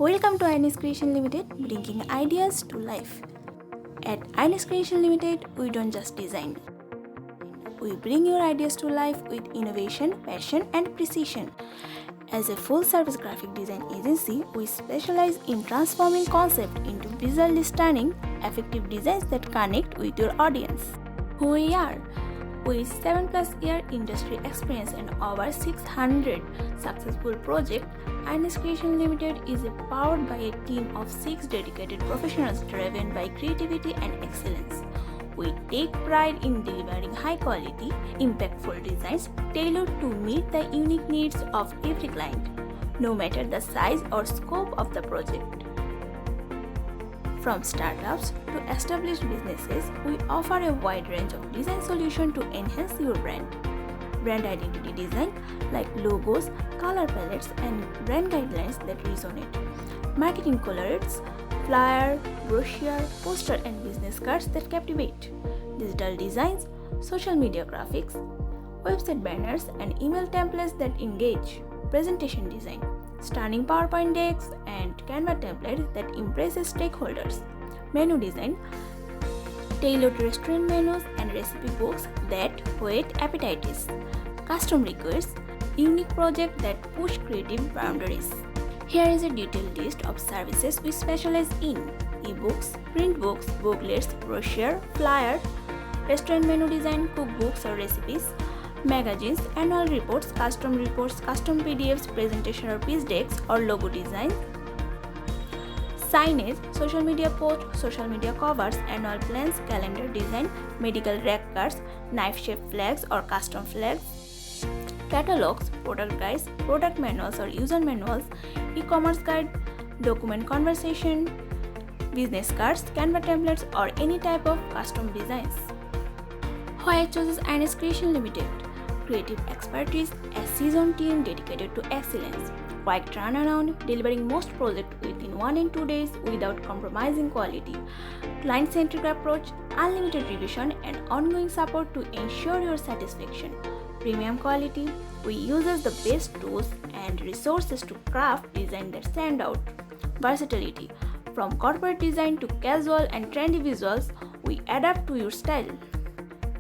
Welcome to Ines Creation Limited, bringing ideas to life. At Ines Creation Limited, we don't just design. We bring your ideas to life with innovation, passion, and precision. As a full-service graphic design agency, we specialize in transforming concept into visually stunning, effective designs that connect with your audience. Who we are? With 7+ year industry experience and over 600 successful projects, Ines Creation Limited is powered by a team of 6 dedicated professionals driven by creativity and excellence. We take pride in delivering high-quality, impactful designs tailored to meet the unique needs of every client, no matter the size or scope of the project. From startups to established businesses, we offer a wide range of design solutions to enhance your brand. Brand identity design like logos, color palettes, and brand guidelines that resonate. Marketing colors, flyer, brochure, poster, and business cards that captivate. Digital designs, social media graphics, website banners, and email templates that engage. Presentation design, stunning PowerPoint decks, and Canva templates that impresses stakeholders. Menu design, tailored restaurant menus and recipe books that whet appetites. Custom requests, unique projects that push creative boundaries. Here is a detailed list of services we specialize in: ebooks, print books, booklets, brochure, flyers, restaurant menu design, cookbooks or recipes, magazines, annual reports, custom PDFs, presentation or pitch decks or logo design, signage, social media posts, social media covers, annual plans, calendar design, medical rec cards, knife-shaped flags or custom flags, catalogs, product guides, product manuals or user manuals, e-commerce guide, document conversation, business cards, Canva templates, or any type of custom designs. Why I chose Ines Creation Limited? Creative expertise, a seasoned team dedicated to excellence, quick turnaround, delivering most projects within 1 and 2 days without compromising quality, client-centric approach, unlimited revision, and ongoing support to ensure your satisfaction. Premium quality, we use the best tools and resources to craft design that stand out. Versatility, from corporate design to casual and trendy visuals, we adapt to your style.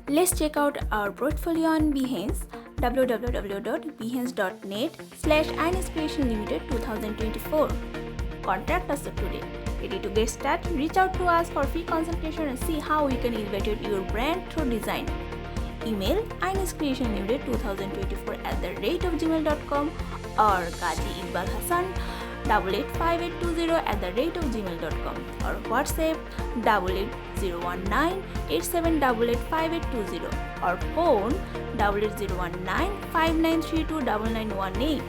Let's check out our portfolio on Behance, www.behance.net/Ines Creation Limited 2024. Contact us today. Ready to get started? Reach out to us for free consultation and see how we can elevate your brand through design. Email inescreationlimited2024@gmail.com or Kaji Iqbal Hassan 885820@gmail.com or WhatsApp 88019878885820 or phone 88019593299118.